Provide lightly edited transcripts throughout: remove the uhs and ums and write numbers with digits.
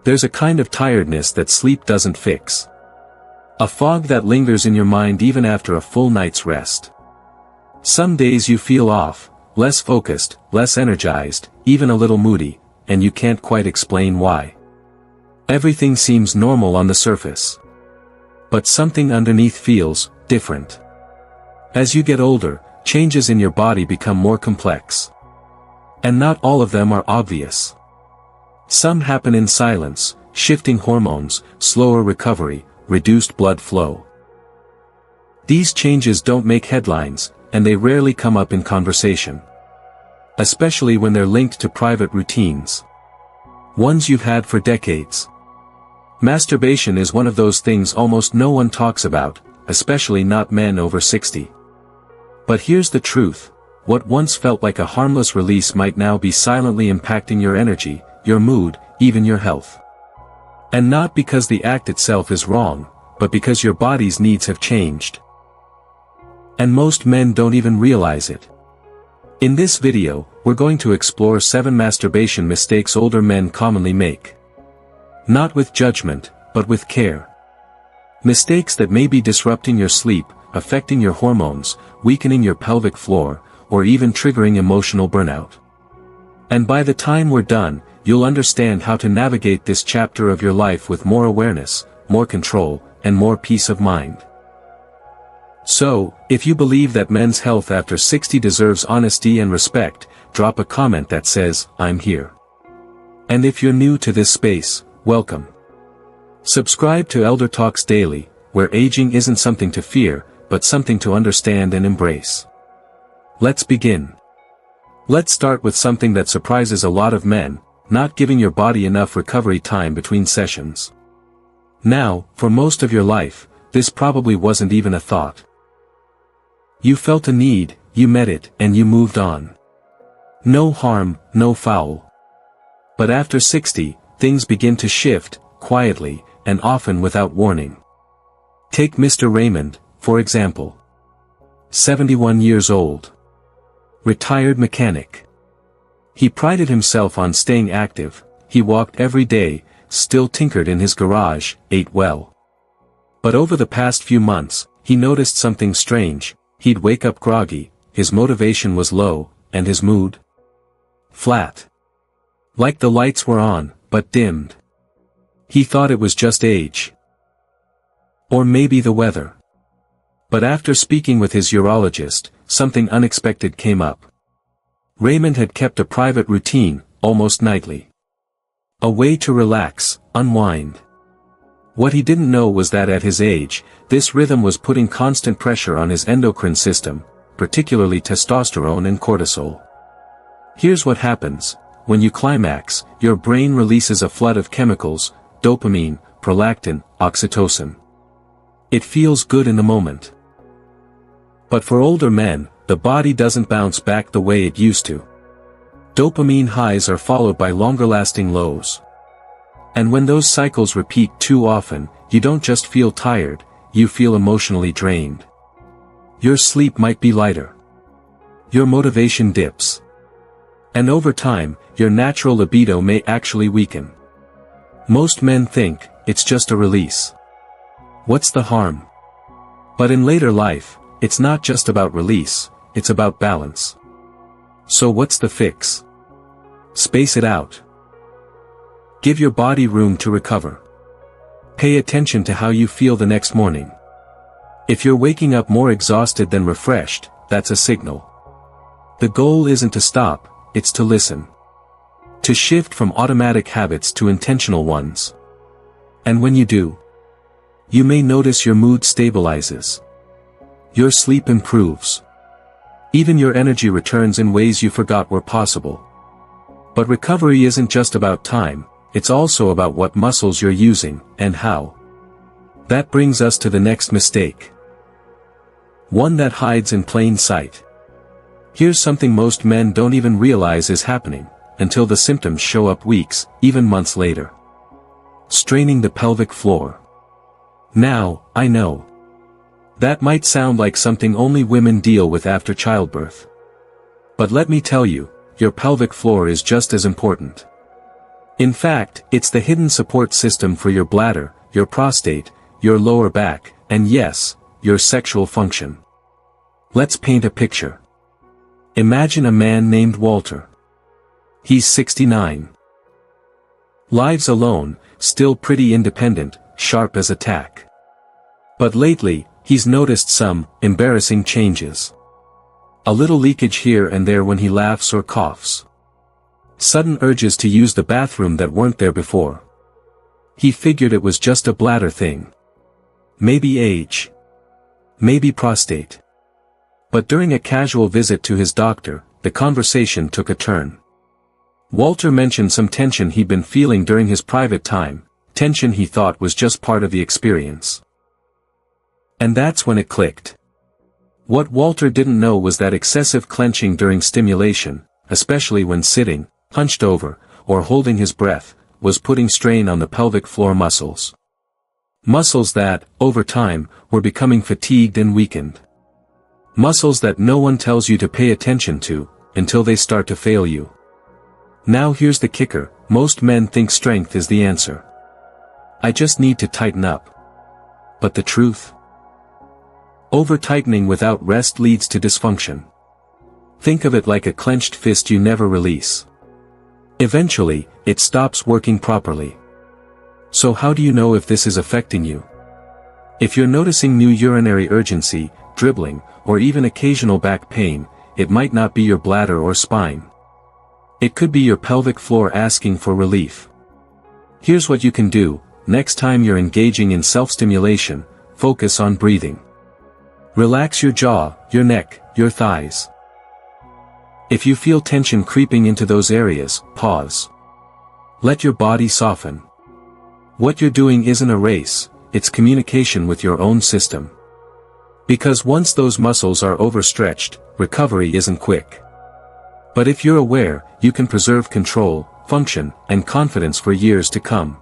There's a kind of tiredness that sleep doesn't fix. A fog that lingers in your mind even after a full night's rest. Some days you feel off, less focused, less energized, even a little moody, and you can't quite explain why. Everything seems normal on the surface. But something underneath feels different. As you get older, changes in your body become more complex. And not all of them are obvious. Some happen in silence, shifting hormones, slower recovery, reduced blood flow. These changes don't make headlines, and they rarely come up in conversation. Especially when they're linked to private routines. Ones you've had for decades. Masturbation is one of those things almost no one talks about, especially not men over 60. But here's the truth, what once felt like a harmless release might now be silently impacting your energy, your mood, even your health. And not because the act itself is wrong, but because your body's needs have changed. And most men don't even realize it. In this video, we're going to explore 7 masturbation mistakes older men commonly make. Not with judgment, but with care. Mistakes that may be disrupting your sleep, affecting your hormones, weakening your pelvic floor, or even triggering emotional burnout. And by the time we're done, you'll understand how to navigate this chapter of your life with more awareness, more control, and more peace of mind. So, if you believe that men's health after 60 deserves honesty and respect, drop a comment that says, "I'm here." And if you're new to this space, welcome. Subscribe to ElderTalks Daily, where aging isn't something to fear, but something to understand and embrace. Let's begin. Let's start with something that surprises a lot of men, not giving your body enough recovery time between sessions. Now, for most of your life, this probably wasn't even a thought. You felt a need, you met it, and you moved on. No harm, no foul. But after 60, things begin to shift, quietly, and often without warning. Take Mr. Raymond, for example. 71 years old. Retired mechanic. He prided himself on staying active, he walked every day, still tinkered in his garage, ate well. But over the past few months, he noticed something strange. He'd wake up groggy, his motivation was low, and his mood? Flat. Like the lights were on, but dimmed. He thought it was just age. Or maybe the weather. But after speaking with his urologist, something unexpected came up. Raymond had kept a private routine, almost nightly. A way to relax, unwind. What he didn't know was that at his age, this rhythm was putting constant pressure on his endocrine system, particularly testosterone and cortisol. Here's what happens. When you climax, your brain releases a flood of chemicals, dopamine, prolactin, oxytocin. It feels good in the moment. But for older men, the body doesn't bounce back the way it used to. Dopamine highs are followed by longer-lasting lows. And when those cycles repeat too often, you don't just feel tired, you feel emotionally drained. Your sleep might be lighter. Your motivation dips. And over time, your natural libido may actually weaken. Most men think, it's just a release. What's the harm? But in later life, it's not just about release, it's about balance. So what's the fix? Space it out. Give your body room to recover. Pay attention to how you feel the next morning. If you're waking up more exhausted than refreshed, that's a signal. The goal isn't to stop, it's to listen. To shift from automatic habits to intentional ones. And when you do, you may notice your mood stabilizes. Your sleep improves. Even your energy returns in ways you forgot were possible. But recovery isn't just about time, it's also about what muscles you're using, and how. That brings us to the next mistake. One that hides in plain sight. Here's something most men don't even realize is happening, until the symptoms show up weeks, even months later. Straining the pelvic floor. Now, I know. That might sound like something only women deal with after childbirth. But let me tell you, your pelvic floor is just as important. In fact, it's the hidden support system for your bladder, your prostate, your lower back, and yes, your sexual function. Let's paint a picture. Imagine a man named Walter. He's 69. Lives alone, still pretty independent, sharp as a tack. But lately, he's noticed some embarrassing changes. A little leakage here and there when he laughs or coughs. Sudden urges to use the bathroom that weren't there before. He figured it was just a bladder thing. Maybe age. Maybe prostate. But during a casual visit to his doctor, the conversation took a turn. Walter mentioned some tension he'd been feeling during his private time, tension he thought was just part of the experience. And that's when it clicked. What Walter didn't know was that excessive clenching during stimulation, especially when sitting, hunched over, or holding his breath, was putting strain on the pelvic floor muscles. Muscles that, over time, were becoming fatigued and weakened. Muscles that no one tells you to pay attention to, until they start to fail you. Now here's the kicker, most men think strength is the answer. I just need to tighten up. But the truth? Over-tightening without rest leads to dysfunction. Think of it like a clenched fist you never release. Eventually, it stops working properly. So how do you know if this is affecting you? If you're noticing new urinary urgency, dribbling, or even occasional back pain, it might not be your bladder or spine. It could be your pelvic floor asking for relief. Here's what you can do, next time you're engaging in self-stimulation, focus on breathing. Relax your jaw, your neck, your thighs. If you feel tension creeping into those areas, pause. Let your body soften. What you're doing isn't a race, it's communication with your own system. Because once those muscles are overstretched, recovery isn't quick. But if you're aware, you can preserve control, function, and confidence for years to come.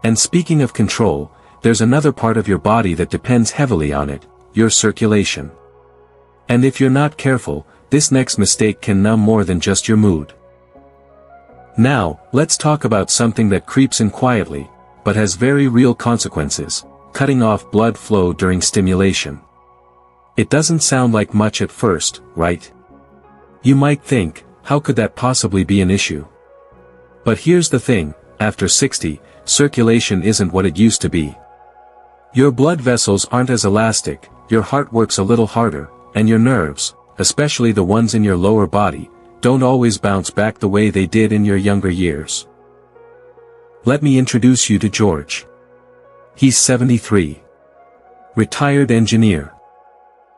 And speaking of control, there's another part of your body that depends heavily on it, your circulation. And if you're not careful, this next mistake can numb more than just your mood. Now, let's talk about something that creeps in quietly, but has very real consequences, cutting off blood flow during stimulation. It doesn't sound like much at first, right? You might think, how could that possibly be an issue? But here's the thing, after 60, circulation isn't what it used to be. Your blood vessels aren't as elastic, your heart works a little harder, and your nerves, especially the ones in your lower body, don't always bounce back the way they did in your younger years. Let me introduce you to George. He's 73. Retired engineer.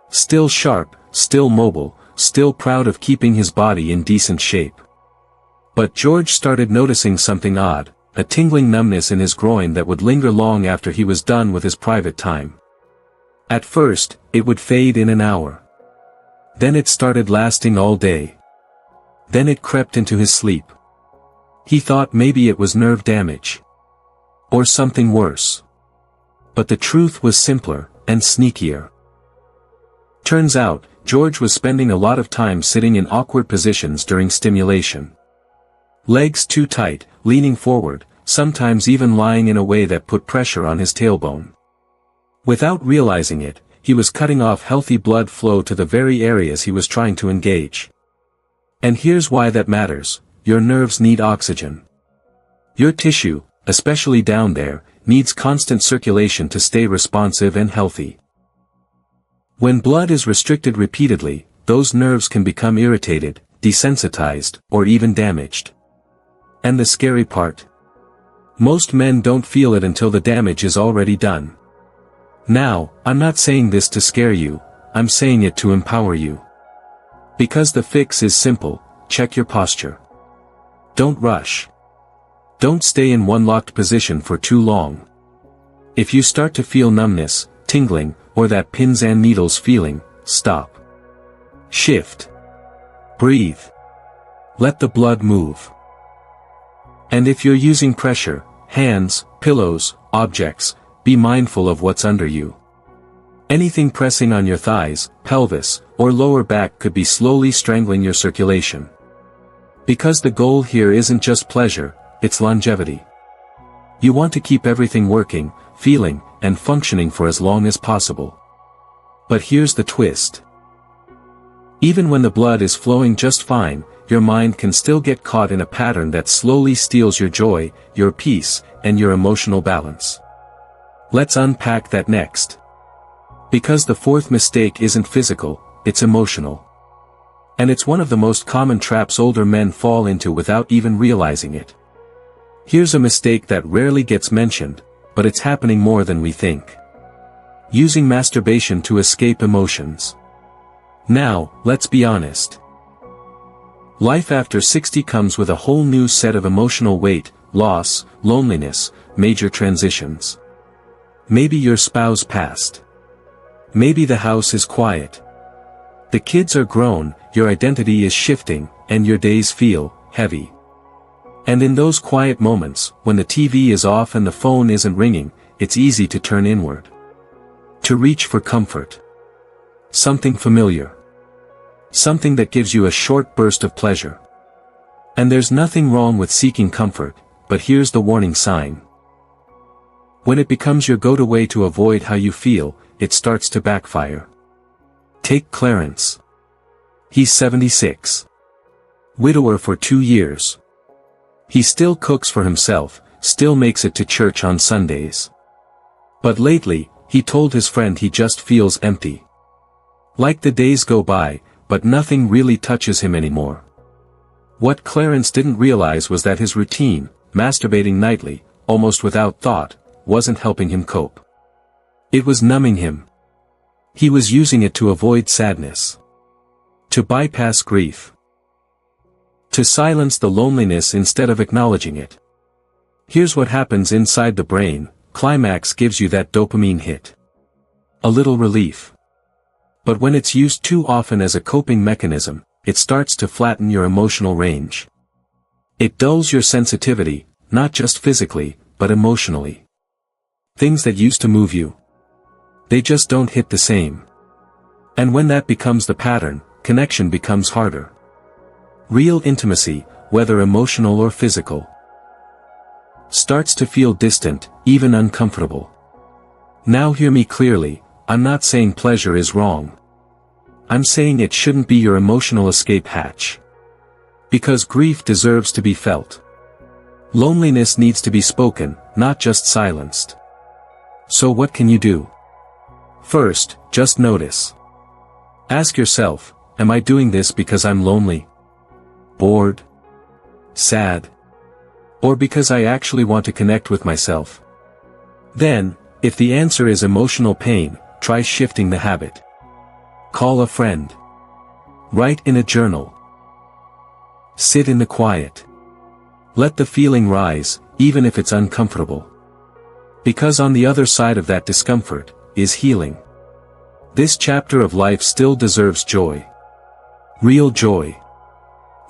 Still sharp, still mobile, still proud of keeping his body in decent shape. But George started noticing something odd, a tingling numbness in his groin that would linger long after he was done with his private time. At first, it would fade in an hour. Then it started lasting all day. Then it crept into his sleep. He thought maybe it was nerve damage. Or something worse. But the truth was simpler, and sneakier. Turns out, George was spending a lot of time sitting in awkward positions during stimulation. Legs too tight, leaning forward, sometimes even lying in a way that put pressure on his tailbone. Without realizing it, he was cutting off healthy blood flow to the very areas he was trying to engage. And here's why that matters, your nerves need oxygen. Your tissue, especially down there, needs constant circulation to stay responsive and healthy. When blood is restricted repeatedly, those nerves can become irritated, desensitized, or even damaged. And the scary part? Most men don't feel it until the damage is already done. Now, I'm not saying this to scare you, I'm saying it to empower you. Because the fix is simple, check your posture. Don't rush. Don't stay in one locked position for too long. If you start to feel numbness, tingling, or that pins and needles feeling, stop. Shift. Breathe. Let the blood move. And if you're using pressure, hands, pillows, objects, be mindful of what's under you. Anything pressing on your thighs, pelvis, or lower back could be slowly strangling your circulation. Because the goal here isn't just pleasure, it's longevity. You want to keep everything working, feeling, and functioning for as long as possible. But here's the twist. Even when the blood is flowing just fine, your mind can still get caught in a pattern that slowly steals your joy, your peace, and your emotional balance. Let's unpack that next. Because the fourth mistake isn't physical, it's emotional. And it's one of the most common traps older men fall into without even realizing it. Here's a mistake that rarely gets mentioned, but it's happening more than we think. Using masturbation to escape emotions. Now, let's be honest. Life after 60 comes with a whole new set of emotional weight, loss, loneliness, major transitions. Maybe your spouse passed. Maybe the house is quiet. The kids are grown, your identity is shifting, and your days feel heavy. And in those quiet moments, when the TV is off and the phone isn't ringing, it's easy to turn inward. To reach for comfort. Something familiar. Something that gives you a short burst of pleasure. And there's nothing wrong with seeking comfort, but here's the warning sign. When it becomes your go-to way to avoid how you feel, it starts to backfire. Take Clarence. He's 76. Widower for 2 years. He still cooks for himself, still makes it to church on Sundays. But lately, he told his friend he just feels empty. Like the days go by, but nothing really touches him anymore. What Clarence didn't realize was that his routine, masturbating nightly, almost without thought, wasn't helping him cope. It was numbing him. He was using it to avoid sadness. To bypass grief. To silence the loneliness instead of acknowledging it. Here's what happens inside the brain. Climax gives you that dopamine hit. A little relief. But when it's used too often as a coping mechanism, it starts to flatten your emotional range. It dulls your sensitivity, not just physically, but emotionally. Things that used to move you. They just don't hit the same. And when that becomes the pattern, connection becomes harder. Real intimacy, whether emotional or physical, starts to feel distant, even uncomfortable. Now hear me clearly, I'm not saying pleasure is wrong. I'm saying it shouldn't be your emotional escape hatch. Because grief deserves to be felt. Loneliness needs to be spoken, not just silenced. So what can you do? First, just notice. Ask yourself, am I doing this because I'm lonely? Bored? Sad? Or because I actually want to connect with myself? Then, if the answer is emotional pain, try shifting the habit. Call a friend. Write in a journal. Sit in the quiet. Let the feeling rise, even if it's uncomfortable. Because on the other side of that discomfort, is healing. This chapter of life still deserves joy. Real joy.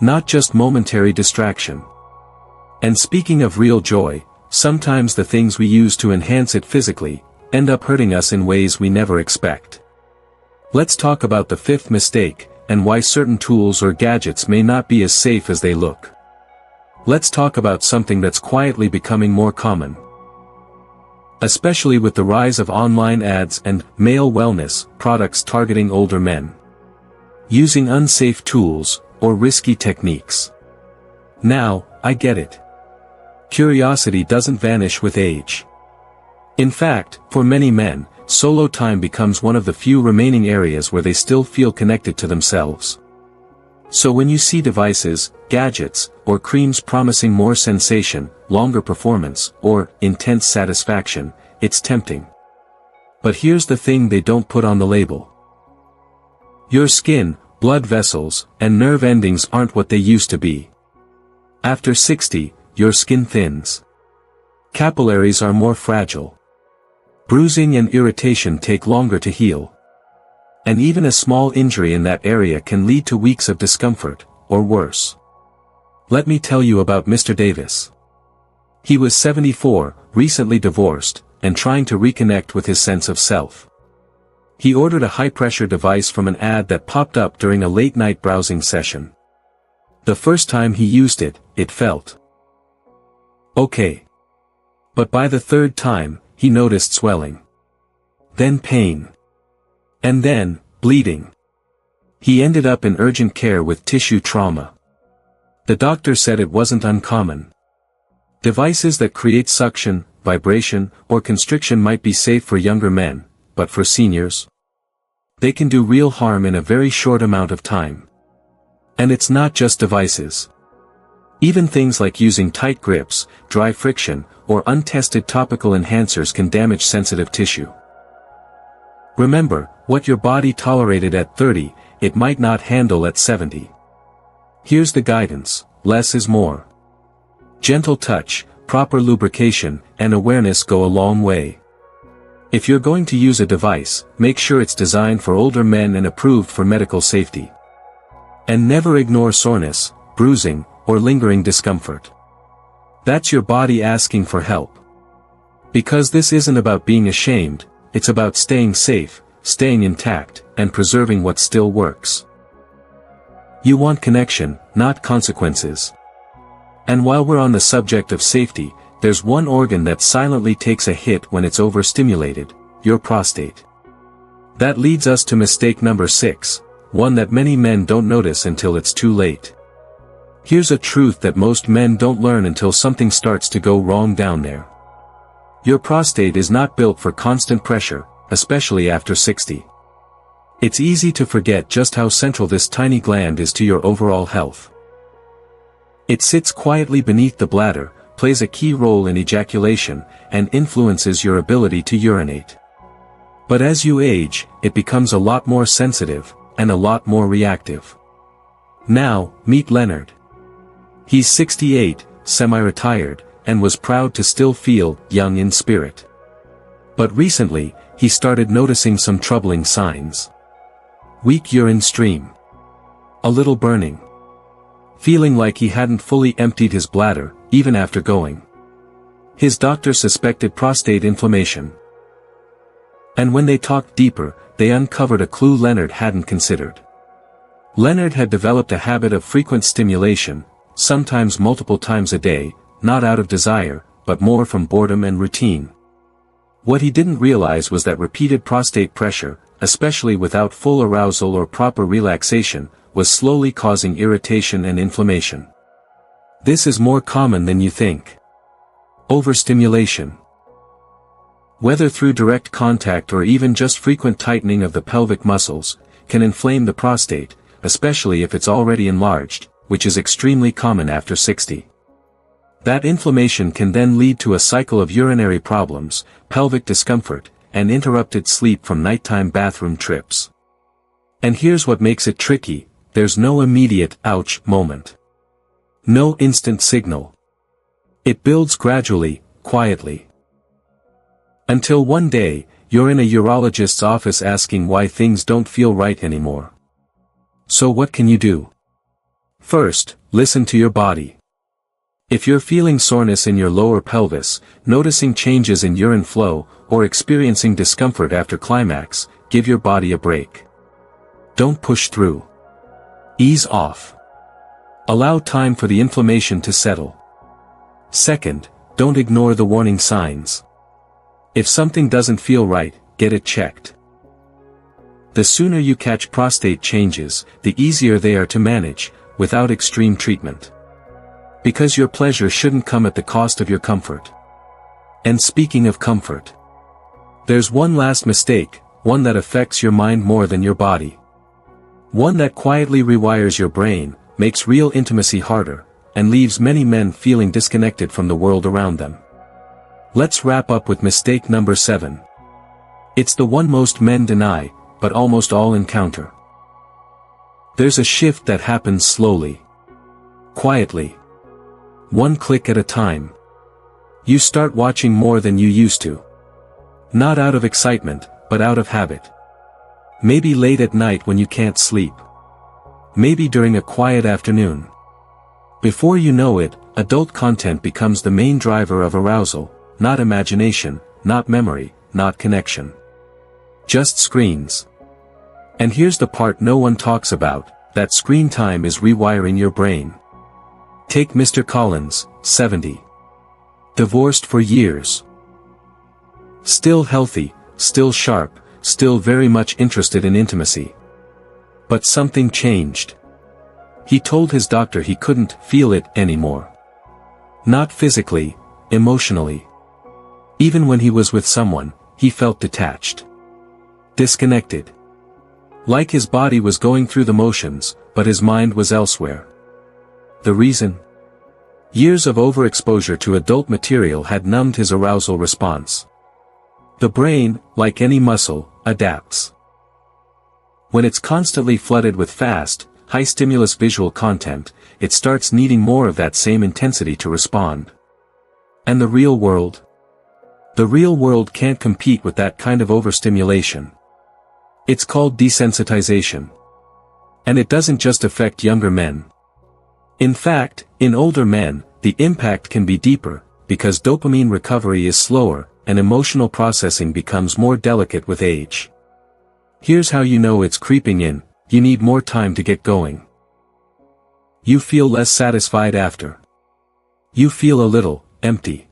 Not just momentary distraction. And speaking of real joy, sometimes the things we use to enhance it physically, end up hurting us in ways we never expect. Let's talk about the fifth mistake, and why certain tools or gadgets may not be as safe as they look. Let's talk about something that's quietly becoming more common. Especially with the rise of online ads and male wellness products targeting older men. Using unsafe tools, or risky techniques. Now, I get it. Curiosity doesn't vanish with age. In fact, for many men, solo time becomes one of the few remaining areas where they still feel connected to themselves. So when you see devices, gadgets, or creams promising more sensation, longer performance, or intense satisfaction, it's tempting. But here's the thing they don't put on the label. Your skin, blood vessels, and nerve endings aren't what they used to be. After 60, your skin thins. Capillaries are more fragile. Bruising and irritation take longer to heal. And even a small injury in that area can lead to weeks of discomfort, or worse. Let me tell you about Mr. Davis. He was 74, recently divorced, and trying to reconnect with his sense of self. He ordered a high-pressure device from an ad that popped up during a late-night browsing session. The first time he used it, it felt Okay. But by the third time, he noticed swelling. Then pain. And then, bleeding. He ended up in urgent care with tissue trauma. The doctor said it wasn't uncommon. Devices that create suction, vibration, or constriction might be safe for younger men, but for seniors? They can do real harm in a very short amount of time. And it's not just devices. Even things like using tight grips, dry friction, or untested topical enhancers can damage sensitive tissue. Remember, what your body tolerated at 30, it might not handle at 70. Here's the guidance: less is more. Gentle touch, proper lubrication, and awareness go a long way. If you're going to use a device, make sure it's designed for older men and approved for medical safety. And never ignore soreness, bruising, or lingering discomfort. That's your body asking for help. Because this isn't about being ashamed, it's about staying safe, staying intact, and preserving what still works. You want connection, not consequences. And while we're on the subject of safety, there's one organ that silently takes a hit when it's overstimulated: your prostate. That leads us to mistake number 6, one that many men don't notice until it's too late. Here's a truth that most men don't learn until something starts to go wrong down there. Your prostate is not built for constant pressure, especially after 60. It's easy to forget just how central this tiny gland is to your overall health. It sits quietly beneath the bladder, plays a key role in ejaculation, and influences your ability to urinate. But as you age, it becomes a lot more sensitive, and a lot more reactive. Now, meet Leonard. He's 68, semi-retired, and was proud to still feel young in spirit. But recently, he started noticing some troubling signs. Weak urine stream. A little burning. Feeling like he hadn't fully emptied his bladder, even after going. His doctor suspected prostate inflammation. And when they talked deeper, they uncovered a clue Leonard hadn't considered. Leonard had developed a habit of frequent stimulation, sometimes multiple times a day, not out of desire, but more from boredom and routine. What he didn't realize was that repeated prostate pressure, especially without full arousal or proper relaxation, was slowly causing irritation and inflammation. This is more common than you think. Overstimulation. Whether through direct contact or even just frequent tightening of the pelvic muscles, can inflame the prostate, especially if it's already enlarged, which is extremely common after 60. That inflammation can then lead to a cycle of urinary problems, pelvic discomfort, and interrupted sleep from nighttime bathroom trips. And here's what makes it tricky: there's no immediate ouch moment. No instant signal. It builds gradually, quietly. Until one day, you're in a urologist's office asking why things don't feel right anymore. So what can you do? First, listen to your body. If you're feeling soreness in your lower pelvis, noticing changes in urine flow, or experiencing discomfort after climax, give your body a break. Don't push through. Ease off. Allow time for the inflammation to settle. Second, don't ignore the warning signs. If something doesn't feel right, get it checked. The sooner you catch prostate changes, the easier they are to manage, without extreme treatment. Because your pleasure shouldn't come at the cost of your comfort. And speaking of comfort, there's one last mistake, one that affects your mind more than your body. One that quietly rewires your brain, makes real intimacy harder, and leaves many men feeling disconnected from the world around them. Let's wrap up with mistake number 7. It's the one most men deny, but almost all encounter. There's a shift that happens slowly. Quietly. One click at a time. You start watching more than you used to. Not out of excitement, but out of habit. Maybe late at night when you can't sleep. Maybe during a quiet afternoon. Before you know it, adult content becomes the main driver of arousal, not imagination, not memory, not connection. Just screens. And here's the part no one talks about, that screen time is rewiring your brain. Take Mr. Collins, 70. Divorced for years. Still healthy, still sharp, still very much interested in intimacy. But something changed. He told his doctor he couldn't feel it anymore. Not physically, emotionally. Even when he was with someone, he felt detached. Disconnected. Like his body was going through the motions, but his mind was elsewhere. The reason? Years of overexposure to adult material had numbed his arousal response. The brain, like any muscle, adapts. When it's constantly flooded with fast, high-stimulus visual content, it starts needing more of that same intensity to respond. And the real world? The real world can't compete with that kind of overstimulation. It's called desensitization. And it doesn't just affect younger men. In fact, in older men, the impact can be deeper, because dopamine recovery is slower, and emotional processing becomes more delicate with age. Here's how you know it's creeping in: you need more time to get going. You feel less satisfied after. You feel a little empty.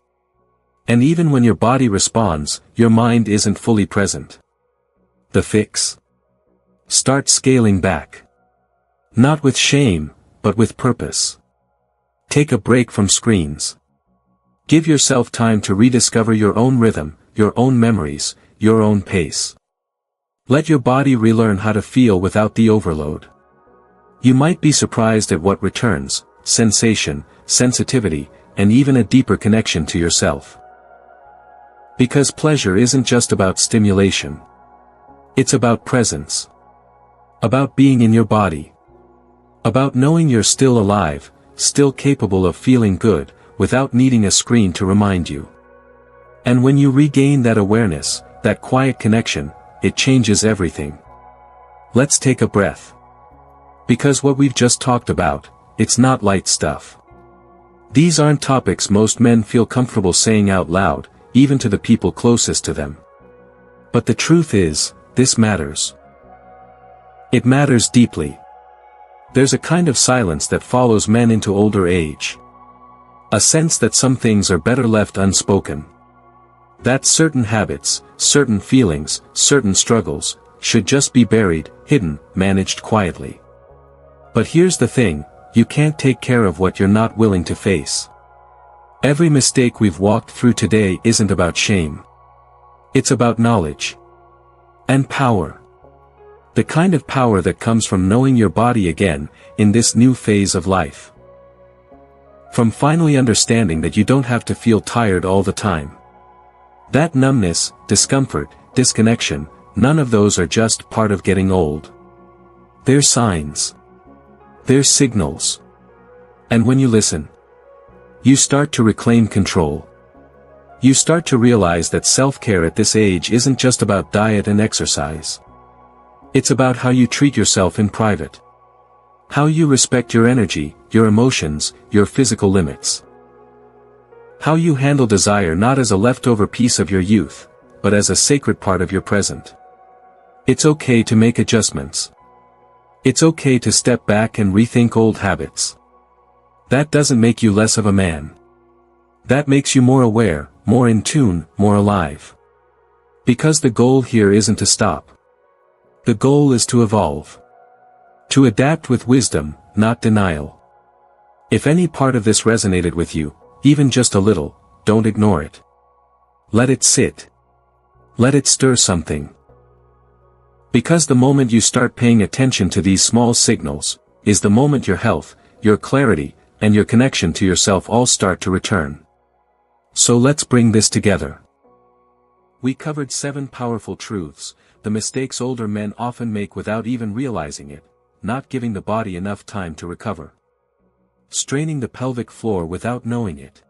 And even when your body responds, your mind isn't fully present. The fix? Start scaling back. Not with shame, but with purpose. Take a break from screens. Give yourself time to rediscover your own rhythm, your own memories, your own pace. Let your body relearn how to feel without the overload. You might be surprised at what returns: sensation, sensitivity, and even a deeper connection to yourself. Because pleasure isn't just about stimulation. It's about presence. About being in your body. About knowing you're still alive, still capable of feeling good, without needing a screen to remind you. And when you regain that awareness, that quiet connection, it changes everything. Let's take a breath. Because what we've just talked about, it's not light stuff. These aren't topics most men feel comfortable saying out loud, even to the people closest to them. But the truth is, this matters. It matters deeply. There's a kind of silence that follows men into older age. A sense that some things are better left unspoken. That certain habits, certain feelings, certain struggles, should just be buried, hidden, managed quietly. But here's the thing: you can't take care of what you're not willing to face. Every mistake we've walked through today isn't about shame. It's about knowledge. And power. The kind of power that comes from knowing your body again, in this new phase of life. From finally understanding that you don't have to feel tired all the time. That numbness, discomfort, disconnection, none of those are just part of getting old. They're signs. They're signals. And when you listen, you start to reclaim control. You start to realize that self-care at this age isn't just about diet and exercise. It's about how you treat yourself in private. How you respect your energy, your emotions, your physical limits. How you handle desire not as a leftover piece of your youth, but as a sacred part of your present. It's okay to make adjustments. It's okay to step back and rethink old habits. That doesn't make you less of a man. That makes you more aware, more in tune, more alive. Because the goal here isn't to stop. The goal is to evolve. To adapt with wisdom, not denial. If any part of this resonated with you, even just a little, don't ignore it. Let it sit. Let it stir something. Because the moment you start paying attention to these small signals, is the moment your health, your clarity, and your connection to yourself all start to return. So let's bring this together. We covered 7 powerful truths, the mistakes older men often make without even realizing it: not giving the body enough time to recover. Straining the pelvic floor without knowing it.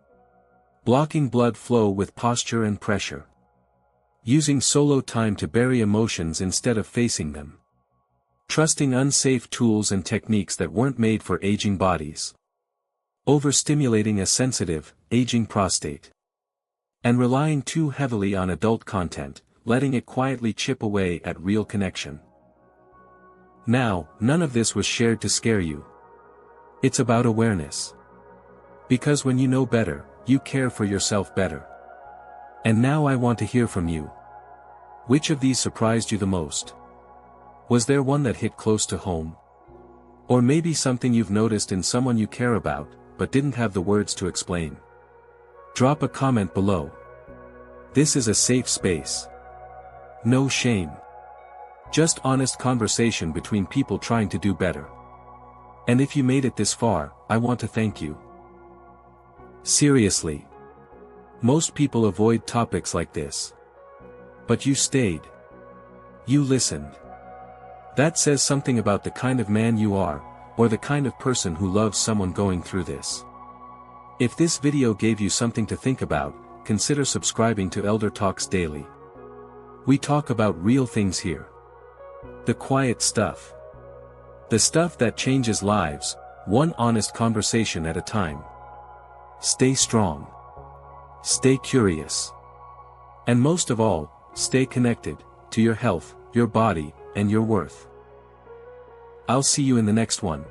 Blocking blood flow with posture and pressure. Using solo time to bury emotions instead of facing them. Trusting unsafe tools and techniques that weren't made for aging bodies. Overstimulating a sensitive, aging prostate. And relying too heavily on adult content, letting it quietly chip away at real connection. Now, none of this was shared to scare you. It's about awareness. Because when you know better, you care for yourself better. And now I want to hear from you. Which of these surprised you the most? Was there one that hit close to home? Or maybe something you've noticed in someone you care about, but didn't have the words to explain? Drop a comment below. This is a safe space. No shame. Just honest conversation between people trying to do better. And if you made it this far, I want to thank you. Seriously. Most people avoid topics like this. But you stayed. You listened. That says something about the kind of man you are, or the kind of person who loves someone going through this. If this video gave you something to think about, consider subscribing to ElderTalks Daily. We talk about real things here. The quiet stuff. The stuff that changes lives, one honest conversation at a time. Stay strong. Stay curious. And most of all, stay connected to your health, your body, and your worth. I'll see you in the next one.